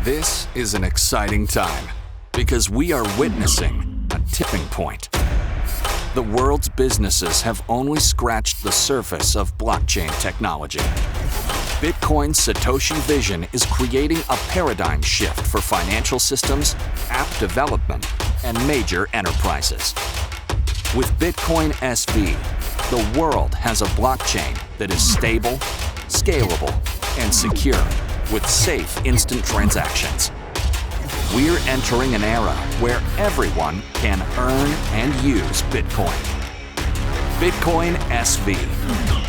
This is an exciting time because we are witnessing a tipping point. The world's businesses have only scratched the surface of blockchain technology. Bitcoin's Satoshi vision is creating a paradigm shift for financial systems, app development, and major enterprises. With Bitcoin SV, the world has a blockchain that is stable, scalable, and secure with safe instant transactions. We're entering an era where everyone can earn and use Bitcoin. Bitcoin SV,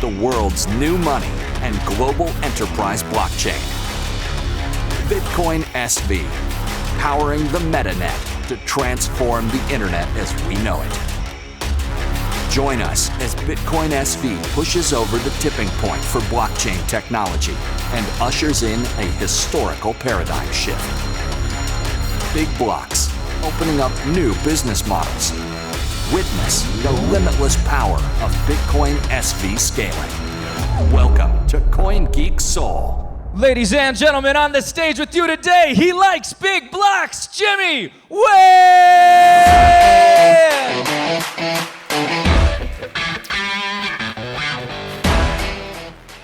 the world's new money and global enterprise blockchain. Bitcoin SV, powering the metanet to transform the internet as we know it. Join us as Bitcoin SV pushes over the tipping point for blockchain technology and ushers in a historical paradigm shift. Big blocks, opening up new business models. Witness the limitless power of Bitcoin SV scaling. Welcome to CoinGeek Seoul. Ladies and gentlemen, on the stage with you today, he likes big blocks, Jimmy Nguyen!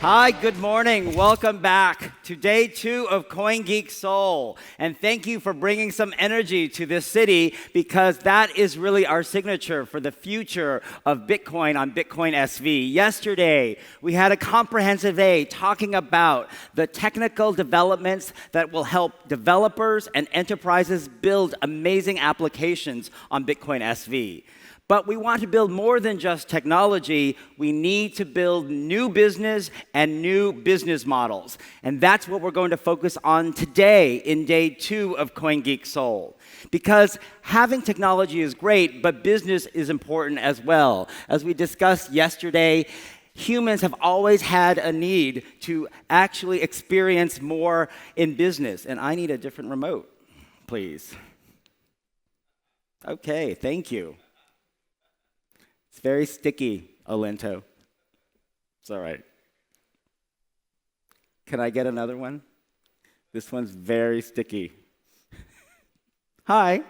Hi, good morning. Welcome back to day 2 of CoinGeek Seoul. And thank you for bringing some energy to this city because that is really our signature for the future of Bitcoin on Bitcoin SV. Yesterday, we had a comprehensive day talking about the technical developments that will help developers and enterprises build amazing applications on Bitcoin SV. But we want to build more than just technology. We need to build new business and new business models. And that's what we're going to focus on today in day 2 of CoinGeek Seoul. Because having technology is great, but business is important as well. As we discussed yesterday, humans have always had a need to actually experience more in business. And I need a different remote, please. Okay, thank you. It's very sticky, Alento. It's all right. Can I get another one? This one's very sticky. Hi.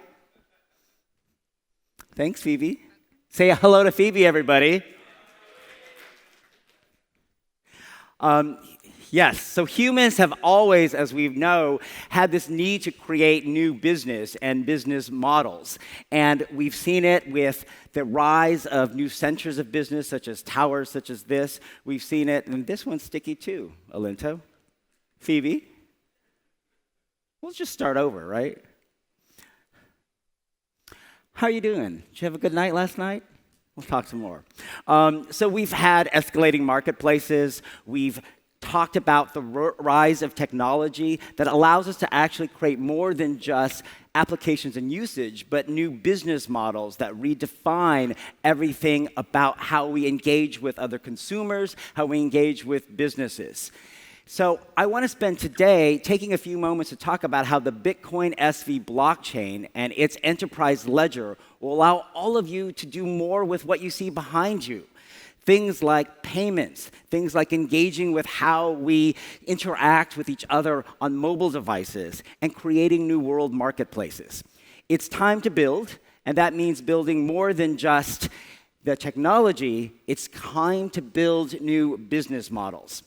Thanks, Phoebe. Say hello to Phoebe, everybody. Yes, so humans have always, as we know, had this need to create new business and business models. And we've seen it with the rise of new centers of business, such as towers, such as this. We've seen it, and this one's sticky too, Alento. Phoebe? We'll just start over, right? How are you doing? Did you have a good night last night? We'll talk some more. So we've had escalating marketplaces. We've talked about the rise of technology that allows us to actually create more than just applications and usage, but new business models that redefine everything about how we engage with other consumers, how we engage with businesses. So I want to spend today taking a few moments to talk about how the Bitcoin SV blockchain and its enterprise ledger will allow all of you to do more with what you see behind you. Things like payments, things like engaging with how we interact with each other on mobile devices, and creating new world marketplaces. It's time to build, and that means building more than just the technology. It's time to build new business models.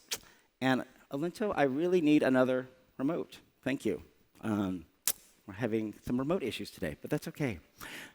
And Alento, I really need another remote. Thank you. We're having some remote issues today, but that's okay.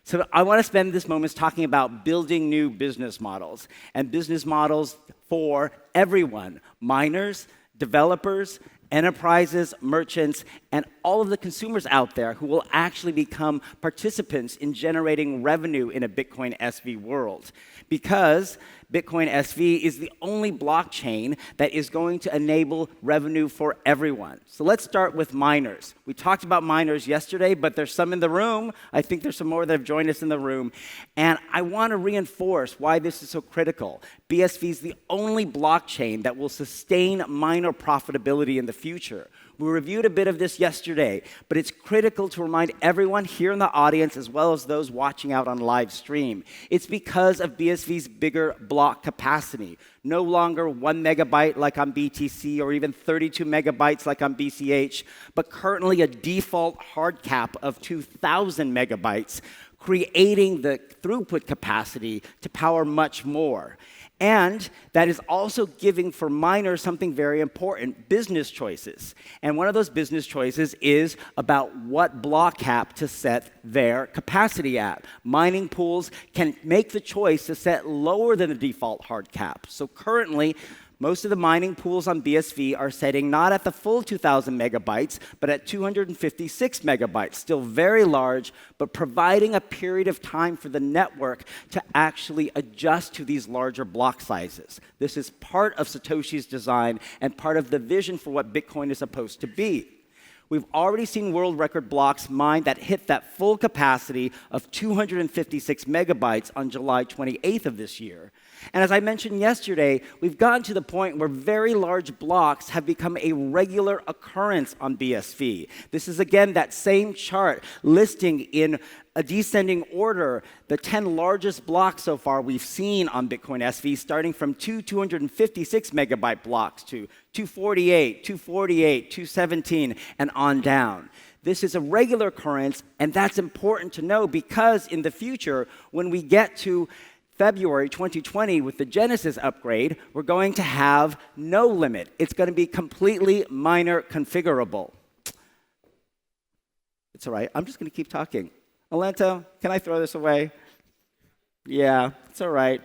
So I want to spend this moment talking about building new business models, and business models for everyone: miners, developers, enterprises, merchants, and all of the consumers out there who will actually become participants in generating revenue in a Bitcoin SV world. Because Bitcoin SV is the only blockchain that is going to enable revenue for everyone. So let's start with miners. We talked about miners yesterday, but there's some in the room. I think there's some more that have joined us in the room. And I want to reinforce why this is so critical. BSV is the only blockchain that will sustain miner profitability in the future. We reviewed a bit of this yesterday, but it's critical to remind everyone here in the audience as well as those watching out on live stream. It's because of BSV's bigger block capacity. No longer 1 megabyte like on BTC or even 32 megabytes like on BCH, but currently a default hard cap of 2,000 megabytes, creating the throughput capacity to power much more. And that is also giving for miners something very important, business choices. And one of those business choices is about what block cap to set their capacity at. Mining pools can make the choice to set lower than the default hard cap. So currently, most of the mining pools on BSV are setting not at the full 2,000 megabytes, but at 256 megabytes, still very large, but providing a period of time for the network to actually adjust to these larger block sizes. This is part of Satoshi's design and part of the vision for what Bitcoin is supposed to be. We've already seen world record blocks mined that hit that full capacity of 256 megabytes on July 28th of this year. And as I mentioned yesterday, we've gotten to the point where very large blocks have become a regular occurrence on BSV. This is, again, that same chart listing in a descending order the 10 largest blocks so far we've seen on Bitcoin SV, starting from 256 megabyte blocks to 248, 248, 217, and on down. This is a regular occurrence, and that's important to know because in the future, when we get to February 2020 with the Genesis upgrade, we're going to have no limit. It's going to be completely miner configurable. It's all right. I'm just going to keep talking. Alento, can I throw this away? Yeah, it's all right.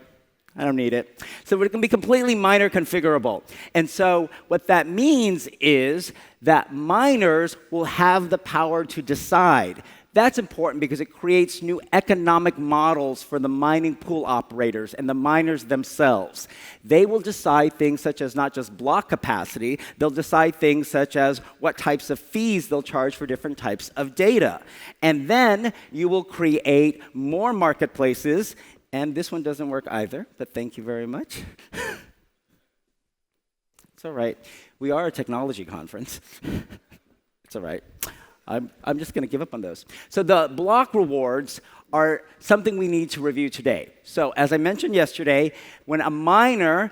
I don't need it. So we're going to be completely miner configurable. And so what that means is that miners will have the power to decide. That's important because it creates new economic models for the mining pool operators and the miners themselves. They will decide things such as not just block capacity, they'll decide things such as what types of fees they'll charge for different types of data. And then you will create more marketplaces, and this one doesn't work either, but thank you very much. It's all right. We are a technology conference. It's all right. I'm just going to give up on those. So the block rewards are something we need to review today. So as I mentioned yesterday, when a miner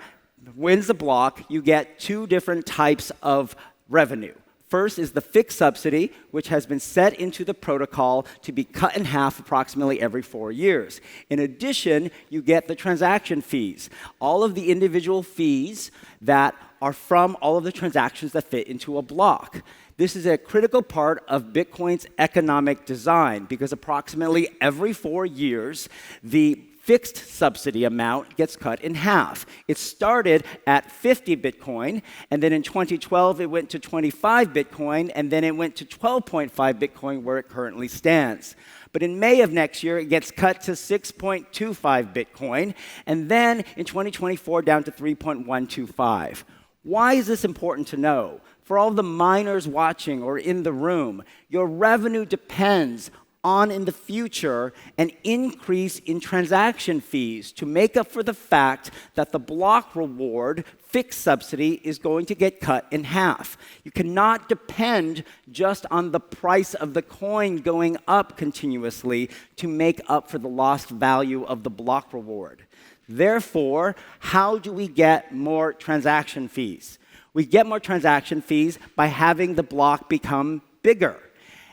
wins the block, you get two different types of revenue. First is the fixed subsidy, which has been set into the protocol to be cut in half approximately every 4 years. In addition, you get the transaction fees, all of the individual fees that are from all of the transactions that fit into a block. This is a critical part of Bitcoin's economic design because approximately every 4 years, the fixed subsidy amount gets cut in half. It started at 50 Bitcoin, and then in 2012 it went to 25 Bitcoin, and then it went to 12.5 Bitcoin where it currently stands. But in May of next year, it gets cut to 6.25 Bitcoin, and then in 2024 down to 3.125. Why is this important to know? For all the miners watching or in the room, your revenue depends on, in the future, an increase in transaction fees to make up for the fact that the block reward fixed subsidy is going to get cut in half. You cannot depend just on the price of the coin going up continuously to make up for the lost value of the block reward. Therefore, how do we get more transaction fees? We get more transaction fees by having the block become bigger.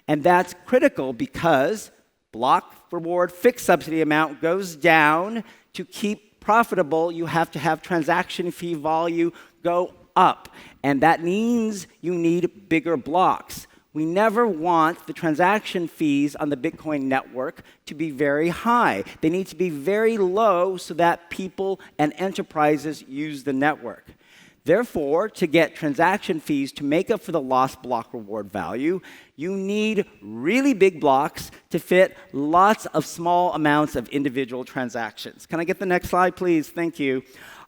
And that's critical because block reward fixed subsidy amount goes down. To keep profitable, you have to have transaction fee volume go up. And that means you need bigger blocks. We never want the transaction fees on the Bitcoin network to be very high. They need to be very low so that people and enterprises use the network. Therefore, to get transaction fees to make up for the lost block reward value, you need really big blocks to fit lots of small amounts of individual transactions. Can I get the next slide, please? Thank you.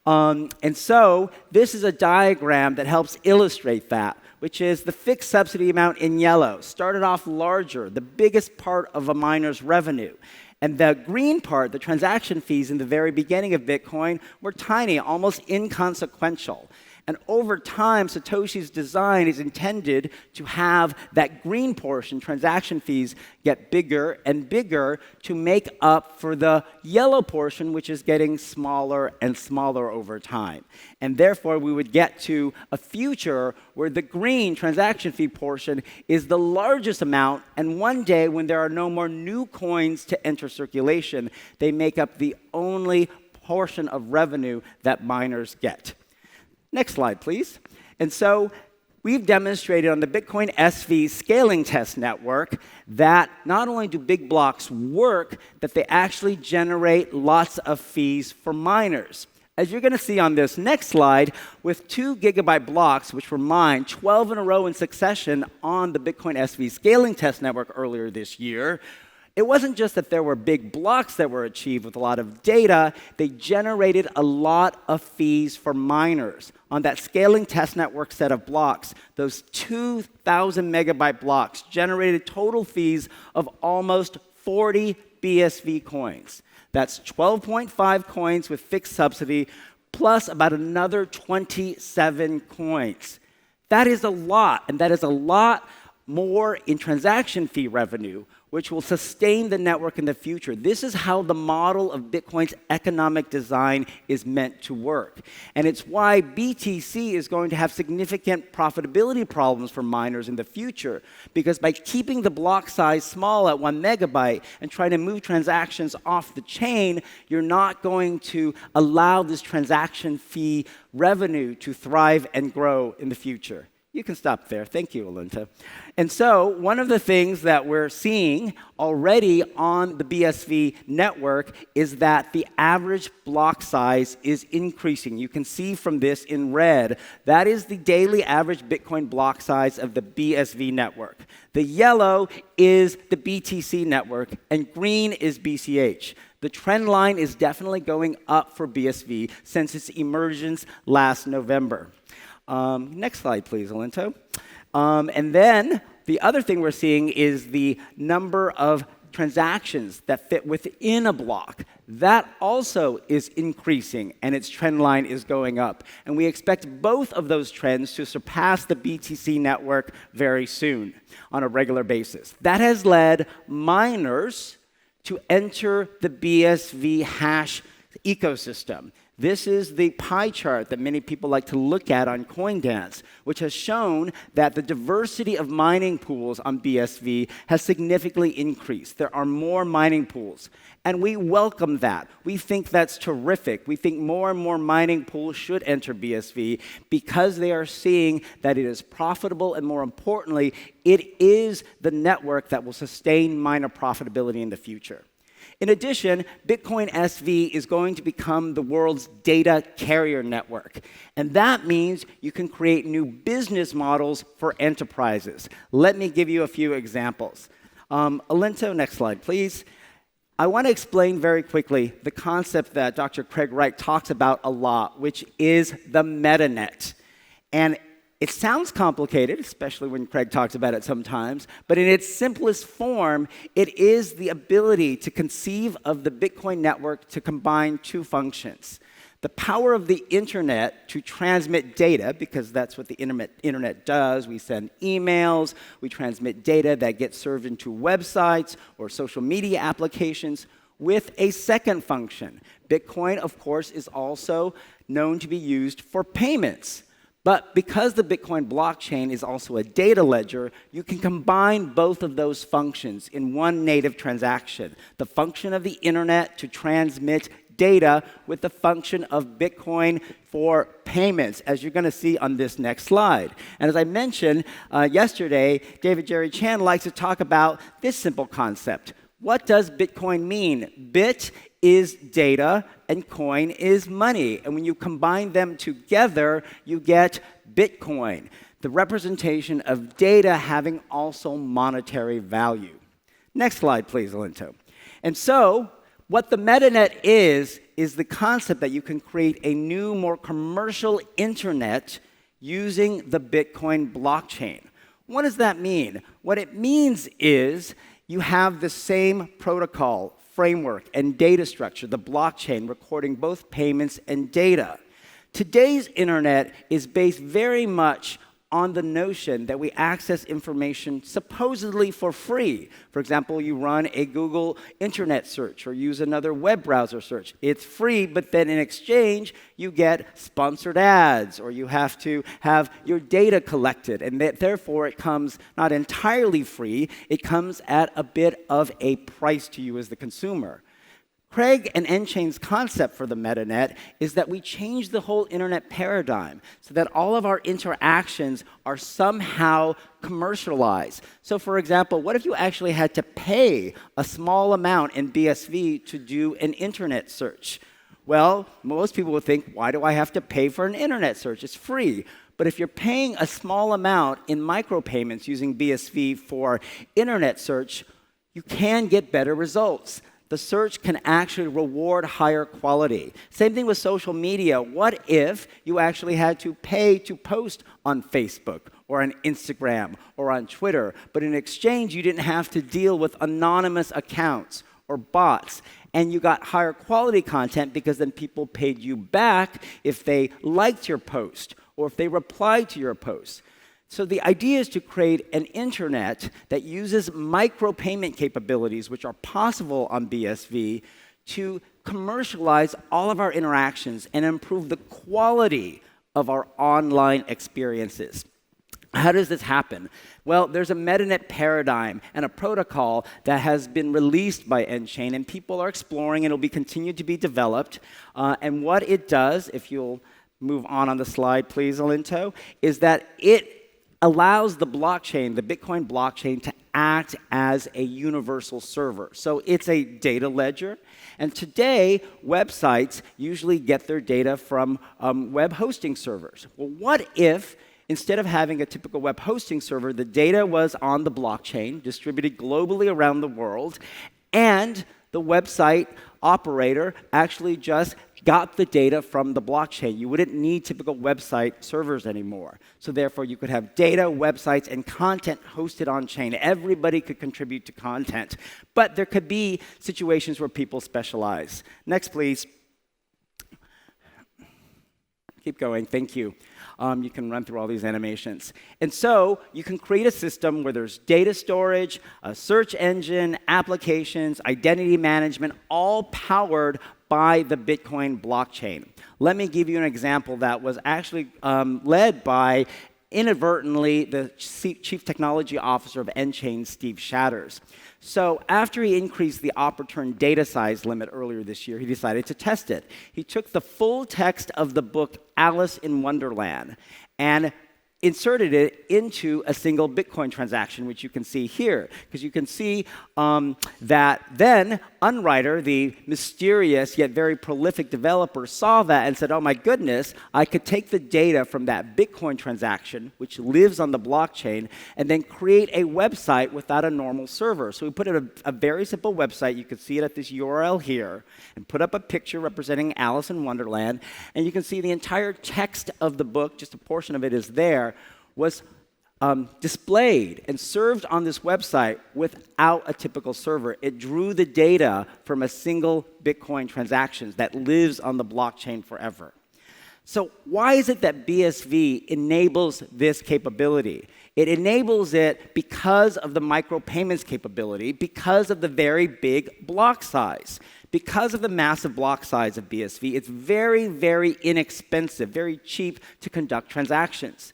And so this is a diagram that helps illustrate that, which is the fixed subsidy amount in yellow. Started off larger, the biggest part of a miner's revenue. And the green part, the transaction fees in the very beginning of Bitcoin, were tiny, almost inconsequential. And over time, Satoshi's design is intended to have that green portion, transaction fees, get bigger and bigger to make up for the yellow portion, which is getting smaller and smaller over time. And therefore, we would get to a future where the green transaction fee portion is the largest amount, and one day, when there are no more new coins to enter circulation, they make up the only portion of revenue that miners get. Next slide, please. And so we've demonstrated on the Bitcoin SV scaling test network that not only do big blocks work, that they actually generate lots of fees for miners. As you're going to see on this next slide, with 2 gigabyte blocks, which were mined 12 in a row in succession on the Bitcoin SV scaling test network earlier this year, it wasn't just that there were big blocks that were achieved with a lot of data, they generated a lot of fees for miners. On that scaling test network set of blocks, those 2,000 megabyte blocks generated total fees of almost 40 BSV coins. That's 12.5 coins with fixed subsidy, plus about another 27 coins. That is a lot, and that is a lot more in transaction fee revenue, which will sustain the network in the future. This is how the model of Bitcoin's economic design is meant to work. And it's why BTC is going to have significant profitability problems for miners in the future, because by keeping the block size small at 1 megabyte and trying to move transactions off the chain, you're not going to allow this transaction fee revenue to thrive and grow in the future. You can stop there. Thank you, Alinta. And so one of the things that we're seeing already on the BSV network is that the average block size is increasing. You can see from this in red, that is the daily average Bitcoin block size of the BSV network. The yellow is the BTC network, and green is BCH. The trend line is definitely going up for BSV since its emergence last November. Next slide, please, Alinto. And then the other thing we're seeing is the number of transactions that fit within a block. That also is increasing, and its trend line is going up. And we expect both of those trends to surpass the BTC network very soon on a regular basis. That has led miners to enter the BSV hash ecosystem. This is the pie chart that many people like to look at on CoinDance, which has shown that the diversity of mining pools on BSV has significantly increased. There are more mining pools, and we welcome that. We think that's terrific. We think more and more mining pools should enter BSV because they are seeing that it is profitable, and more importantly, it is the network that will sustain miner profitability in the future. In addition, Bitcoin SV is going to become the world's data carrier network. And that means you can create new business models for enterprises. Let me give you a few examples. Alinto, next slide, please. I want to explain very quickly the concept that Dr. Craig Wright talks about a lot, which is the metanet. And it sounds complicated, especially when Craig talks about it sometimes, but in its simplest form, it is the ability to conceive of the Bitcoin network to combine 2 functions. The power of the internet to transmit data, because that's what the internet does. We send emails, we transmit data that gets served into websites or social media applications, with a second function. Bitcoin, of course, is also known to be used for payments. But because the Bitcoin blockchain is also a data ledger, you can combine both of those functions in one native transaction. The function of the internet to transmit data with the function of Bitcoin for payments, as you're going to see on this next slide. And as I mentioned yesterday, David Jerry Chan likes to talk about this simple concept. What does Bitcoin mean? Bit is data, and coin is money. And when you combine them together, you get Bitcoin, the representation of data having also monetary value. Next slide, please, Alinto. And so, what the metanet is the concept that you can create a new, more commercial internet using the Bitcoin blockchain. What does that mean? What it means is you have the same protocol, framework, and data structure, the blockchain recording both payments and data. Today's internet is based very much on the notion that we access information supposedly for free. For example, you run a Google internet search or use another web browser search. It's free, but then in exchange, you get sponsored ads, or you have to have your data collected, and therefore it comes not entirely free, it comes at a bit of a price to you as the consumer. Craig and nChain's concept for the MetaNet is that we change the whole internet paradigm so that all of our interactions are somehow commercialized. So for example, what if you actually had to pay a small amount in BSV to do an internet search? Well, most people would think, why do I have to pay for an internet search? It's free. But if you're paying a small amount in micropayments using BSV for internet search, you can get better results. The search can actually reward higher quality. Same thing with social media. What if you actually had to pay to post on Facebook or on Instagram or on Twitter, but in exchange you didn't have to deal with anonymous accounts or bots, and you got higher quality content because then people paid you back if they liked your post or if they replied to your post. So the idea is to create an internet that uses micropayment capabilities, which are possible on BSV, to commercialize all of our interactions and improve the quality of our online experiences. How does this happen? Well, there's a MetaNet paradigm and a protocol that has been released by nChain, and people are exploring, and it'll be continued to be developed. And what it does, if you'll move on the slide, please, Alinto, is that it allows the blockchain, the Bitcoin blockchain, to act as a universal server. So it's a data ledger. And today, websites usually get their data from web hosting servers. Well, what if, instead of having a typical web hosting server, the data was on the blockchain, distributed globally around the world, and the website operator actually just got the data from the blockchain? You wouldn't need typical website servers anymore. So therefore, you could have data, websites, and content hosted on chain. Everybody could contribute to content. But there could be situations where people specialize. Next, please. Keep going. Thank you. You can run through all these animations. And so you can create a system where there's data storage, a search engine, applications, identity management, all powered by the Bitcoin blockchain. Let me give you an example that was actually led by, inadvertently, the Chief Technology Officer of nChain, Steve Shatters. So after he increased the opportune data size limit earlier this year, he decided to test it. He took the full text of the book Alice in Wonderland and inserted it into a single Bitcoin transaction, which you can see here. Because you can see that then Unwriter, the mysterious yet very prolific developer, saw that and said, oh my goodness, I could take the data from that Bitcoin transaction, which lives on the blockchain, and then create a website without a normal server. So we put in a very simple website. You can see it at this URL here, and put up a picture representing Alice in Wonderland, and you can see the entire text of the book, just a portion of it is there, was displayed and served on this website without a typical server. It drew the data from a single Bitcoin transaction that lives on the blockchain forever. So why is it that BSV enables this capability? It enables it because of the micropayments capability, because of the very big block size. Because of the massive block size of BSV, it's very, very inexpensive, very cheap to conduct transactions.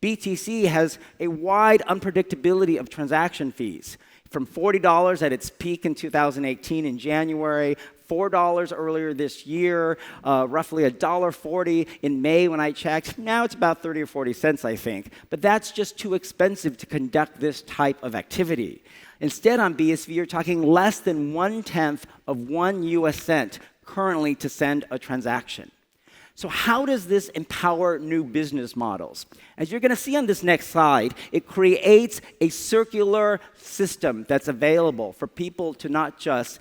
BTC has a wide unpredictability of transaction fees, from $40 at its peak in 2018 in January, $4 earlier this year, roughly $1.40 in May when I checked. Now it's about 30 or 40 cents, I think. But that's just too expensive to conduct this type of activity. Instead, on BSV, you're talking less than 1/10 of 1 US cent currently to send a transaction. So how does this empower new business models? As you're going to see on this next slide, it creates a circular system that's available for people to not just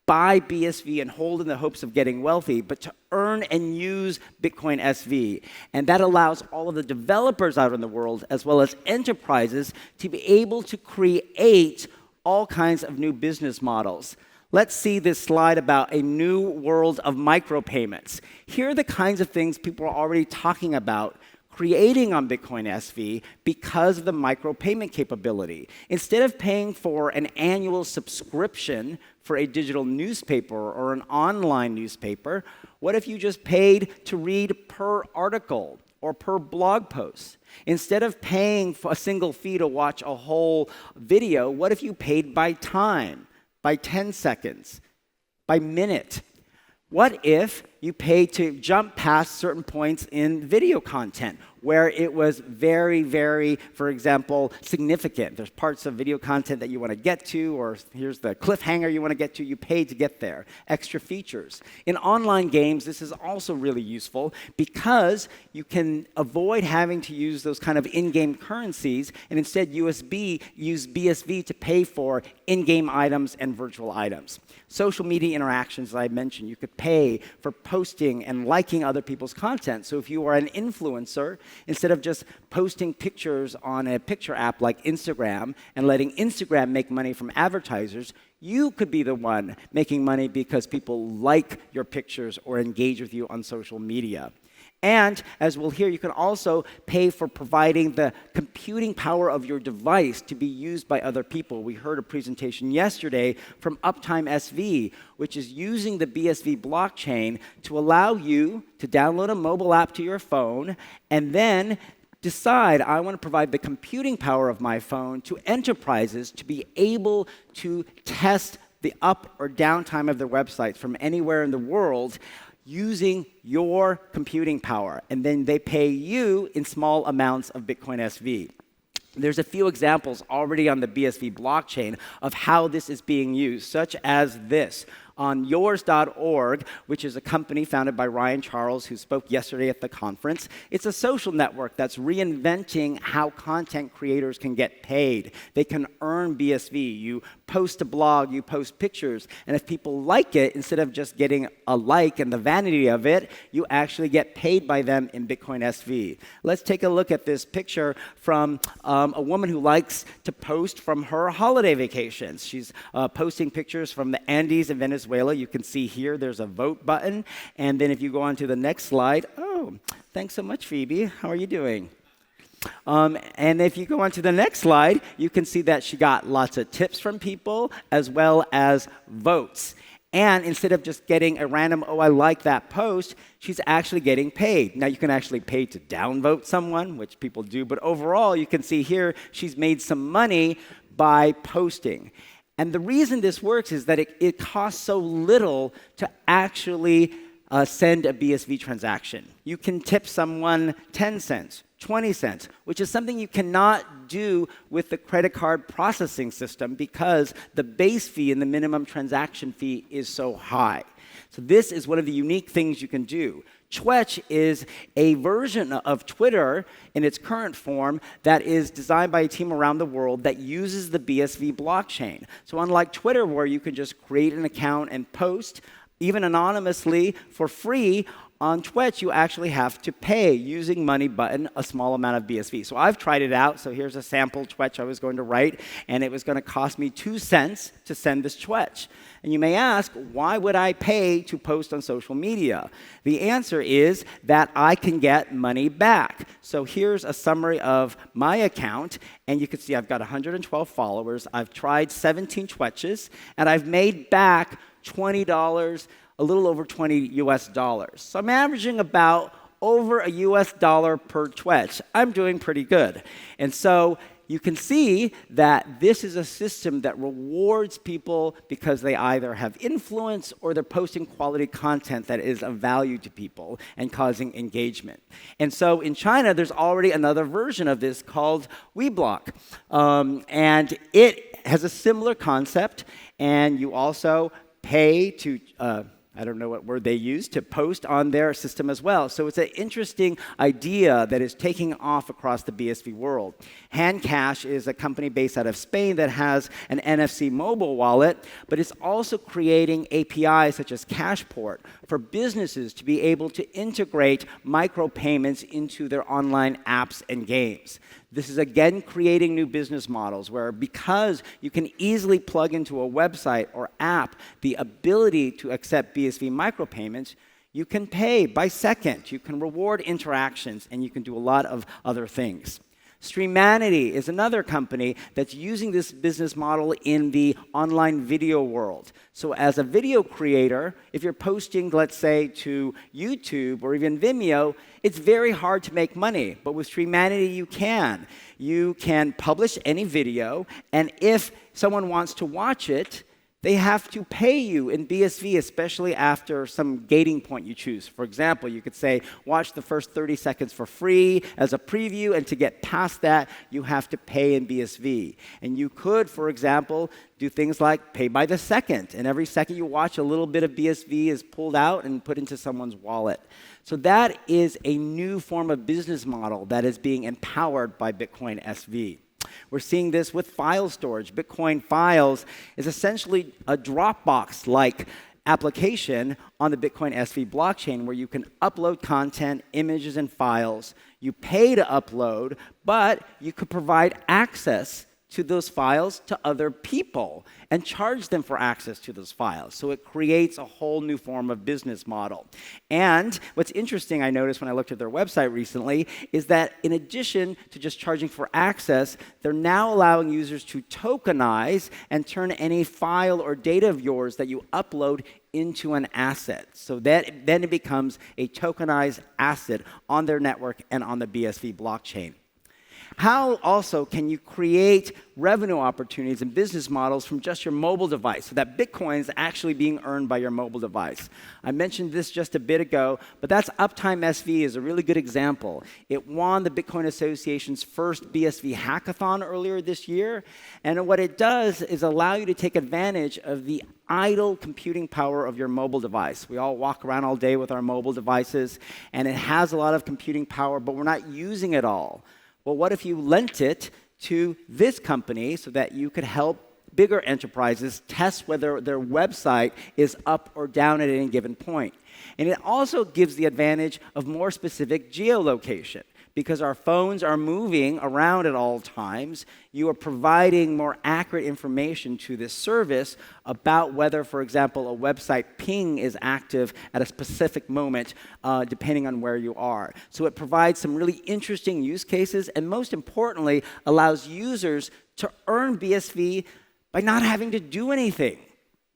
buy BSV and hold in the hopes of getting wealthy, but to earn and use Bitcoin SV. And that allows all of the developers out in the world, as well as enterprises, to be able to create all kinds of new business models. Let's see this slide about a new world of micropayments. Here are the kinds of things people are already talking about creating on Bitcoin SV because of the micropayment capability. Instead of paying for an annual subscription for a digital newspaper or an online newspaper, what if you just paid to read per article or per blog post? Instead of paying for a single fee to watch a whole video, what if you paid by time, by 10 seconds, by minute? What if you paid to jump past certain points in video content where it was very, very, for example, significant? There's parts of video content that you want to get to, or here's the cliffhanger you want to get to. You paid to get there. Extra features. In online games, this is also really useful because you can avoid having to use those kind of in-game currencies and instead use BSV to pay for in-game items and virtual items. Social media interactions, as I mentioned, you could pay for posting and liking other people's content. So if you are an influencer, instead of just posting pictures on a picture app like Instagram and letting Instagram make money from advertisers, you could be the one making money because people like your pictures or engage with you on social media. And, as we'll hear, you can also pay for providing the computing power of your device to be used by other people. We heard a presentation yesterday from Uptime SV, which is using the BSV blockchain to allow you to download a mobile app to your phone and then decide, I want to provide the computing power of my phone to enterprises to be able to test the up or down time of their websites from anywhere in the world using your computing power, and then they pay you in small amounts of Bitcoin SV. There's a few examples already on the BSV blockchain of how this is being used, such as this. On yours.org, which is a company founded by Ryan Charles, who spoke yesterday at the conference. It's a social network that's reinventing how content creators can get paid. They can earn BSV. You post a blog, you post pictures, and if people like it, instead of just getting a like and the vanity of it, you actually get paid by them in Bitcoin SV. Let's take a look at this picture from a woman who likes to post from her holiday vacations. She's posting pictures from the Andes in Venezuela. You can see here there's a vote button. And then if you go on to the next slide, oh, thanks so much, Phoebe. How are you doing? And if you go on to the next slide, you can see that she got lots of tips from people as well as votes. And instead of just getting a random, oh, I like that post, she's actually getting paid. Now, you can actually pay to downvote someone, which people do. But overall, you can see here she's made some money by posting. And the reason this works is that it costs so little to actually send a BSV transaction. You can tip someone 10 cents, 20 cents, which is something you cannot do with the credit card processing system because the base fee and the minimum transaction fee is so high. So this is one of the unique things you can do. Twitch is a version of Twitter in its current form that is designed by a team around the world that uses the BSV blockchain. So unlike Twitter, where you can just create an account and post, even anonymously for free, on Twitch, you actually have to pay using Money Button a small amount of BSV. So I've tried it out. So here's a sample Twitch I was going to write, and it was going to cost me 2 cents to send this Twitch. And you may ask, why would I pay to post on social media? The answer is that I can get money back. So here's a summary of my account, and you can see I've got 112 followers. I've tried 17 Twitches, and I've made back $20, a little over $20 US. So I'm averaging about over a US dollar per Twitch. I'm doing pretty good. And so you can see that this is a system that rewards people because they either have influence or they're posting quality content that is of value to people and causing engagement. And so in China, there's already another version of this called Weeblock. And it has a similar concept, and you also pay to I don't know what word they use, to post on their system as well. So it's an interesting idea that is taking off across the BSV world. Handcash is a company based out of Spain that has an NFC mobile wallet, but it's also creating APIs such as Cashport for businesses to be able to integrate micropayments into their online apps and games. This is again creating new business models where, because you can easily plug into a website or app the ability to accept BSV micropayments, you can pay by second, you can reward interactions, and you can do a lot of other things. Streamanity is another company that's using this business model in the online video world. So as a video creator, if you're posting, let's say, to YouTube or even Vimeo, it's very hard to make money. But with Streamanity, you can. You can publish any video, and if someone wants to watch it, they have to pay you in BSV, especially after some gating point you choose. For example, you could say, watch the first 30 seconds for free as a preview, and to get past that, you have to pay in BSV. And you could, for example, do things like pay by the second, and every second you watch, a little bit of BSV is pulled out and put into someone's wallet. So that is a new form of business model that is being empowered by Bitcoin SV. We're seeing this with file storage. Bitcoin Files is essentially a Dropbox-like application on the Bitcoin SV blockchain where you can upload content, images, and files. You pay to upload, but you could provide access to those files to other people and charge them for access to those files. So it creates a whole new form of business model. And what's interesting, I noticed when I looked at their website recently, is that in addition to just charging for access, they're now allowing users to tokenize and turn any file or data of yours that you upload into an asset. So that then it becomes a tokenized asset on their network and on the BSV blockchain. How also can you create revenue opportunities and business models from just your mobile device so that Bitcoin is actually being earned by your mobile device? I mentioned this just a bit ago, but that's Uptime SV is a really good example. It won the Bitcoin Association's first BSV hackathon earlier this year, and what it does is allow you to take advantage of the idle computing power of your mobile device. We all walk around all day with our mobile devices, and it has a lot of computing power, but we're not using it all. Well, what if you lent it to this company so that you could help bigger enterprises test whether their website is up or down at any given point? And it also gives the advantage of more specific geolocation. Because our phones are moving around at all times, you are providing more accurate information to this service about whether, for example, a website ping is active at a specific moment, depending on where you are. So it provides some really interesting use cases, and most importantly, allows users to earn BSV by not having to do anything.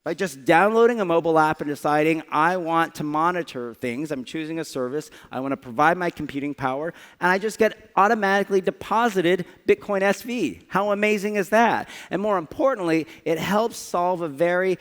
By just downloading a mobile app and deciding, I want to monitor things, I'm choosing a service, I want to provide my computing power, and I just get automatically deposited Bitcoin SV. How amazing is that? And more importantly, it helps solve a very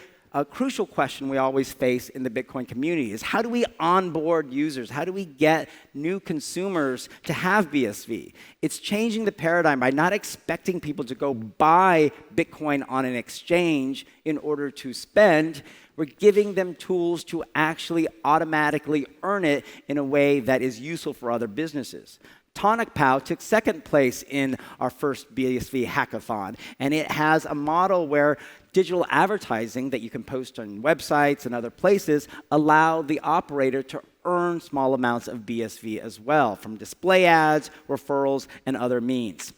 crucial question we always face in the Bitcoin community is how do we onboard users? How do we get new consumers to have BSV? It's changing the paradigm by not expecting people to go buy Bitcoin on an exchange in order to spend. We're giving them tools to actually automatically earn it in a way that is useful for other businesses. TonicPow took second place in our first BSV hackathon, and it has a model where digital advertising that you can post on websites and other places allow the operator to earn small amounts of BSV as well from display ads, referrals, and other means.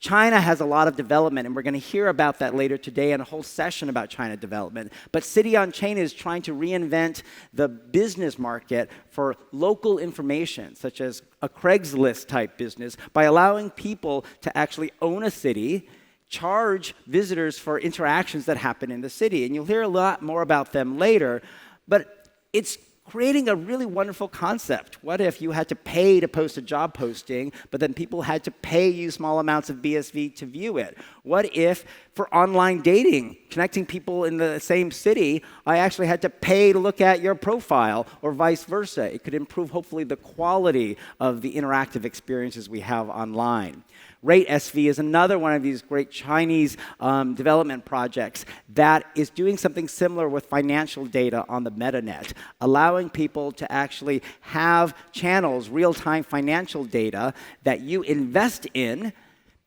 China has a lot of development, and we're going to hear about that later today in a whole session about China development. But City on Chain is trying to reinvent the business market for local information, such as a Craigslist-type business, by allowing people to actually own a city, charge visitors for interactions that happen in the city. And you'll hear a lot more about them later, but it's creating a really wonderful concept. What if you had to pay to post a job posting, but then people had to pay you small amounts of BSV to view it? What if for online dating, connecting people in the same city, I actually had to pay to look at your profile or vice versa? It could improve, hopefully, the quality of the interactive experiences we have online. Rate SV is another one of these great Chinese development projects that is doing something similar with financial data on the MetaNet, allowing people to actually have channels, real-time financial data that you invest in,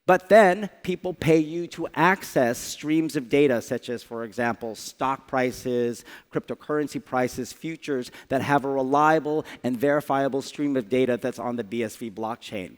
But then people pay you to access streams of data, such as, for example, stock prices, cryptocurrency prices, futures, that have a reliable and verifiable stream of data that's on the BSV blockchain.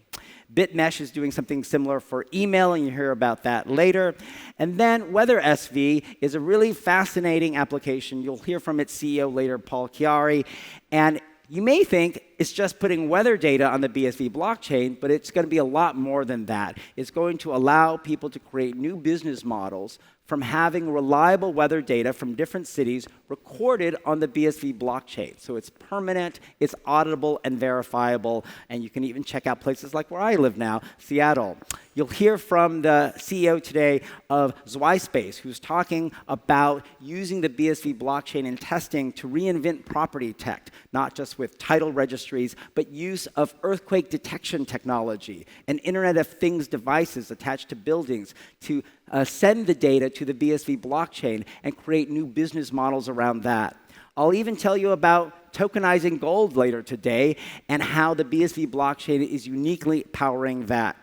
BitMesh is doing something similar for email, and you'll hear about that later. And then WeatherSV is a really fascinating application. You'll hear from its CEO later, Paul Chiari. And you may think it's just putting weather data on the BSV blockchain, but it's going to be a lot more than that. It's going to allow people to create new business models from having reliable weather data from different cities recorded on the BSV blockchain. So it's permanent, it's auditable and verifiable, and you can even check out places like where I live now, Seattle. You'll hear from the CEO today of Zwyspace, who's talking about using the BSV blockchain in testing to reinvent property tech, not just with title registries, but use of earthquake detection technology and Internet of Things devices attached to buildings to send the data to the BSV blockchain and create new business models around that. I'll even tell you about tokenizing gold later today and how the BSV blockchain is uniquely powering that.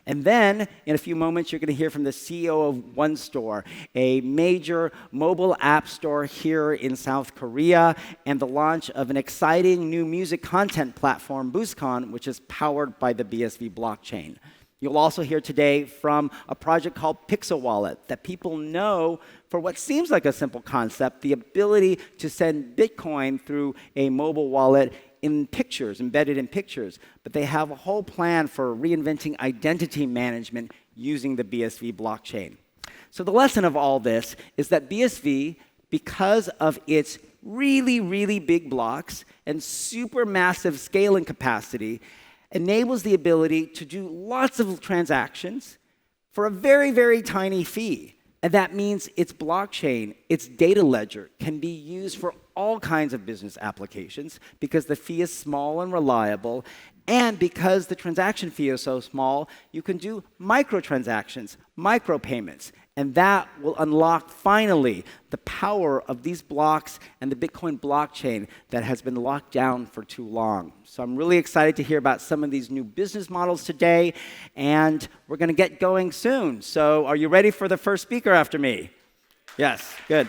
And then, in a few moments, you're going to hear from the CEO of One Store, a major mobile app store here in South Korea, and the launch of an exciting new music content platform, BoostCon, which is powered by the BSV blockchain. You'll also hear today from a project called Pixel Wallet that people know for what seems like a simple concept, the ability to send Bitcoin through a mobile wallet in pictures, embedded in pictures. But they have a whole plan for reinventing identity management using the BSV blockchain. So the lesson of all this is that BSV, because of its really, really big blocks and super massive scaling capacity, enables the ability to do lots of transactions for a very, very tiny fee. And that means its blockchain, its data ledger, can be used for all kinds of business applications because the fee is small and reliable. And because the transaction fee is so small, you can do microtransactions, micropayments. And that will unlock, finally, the power of these blocks and the Bitcoin blockchain that has been locked down for too long. So I'm really excited to hear about some of these new business models today, and we're going to get going soon. So are you ready for the first speaker after me? Yes, good.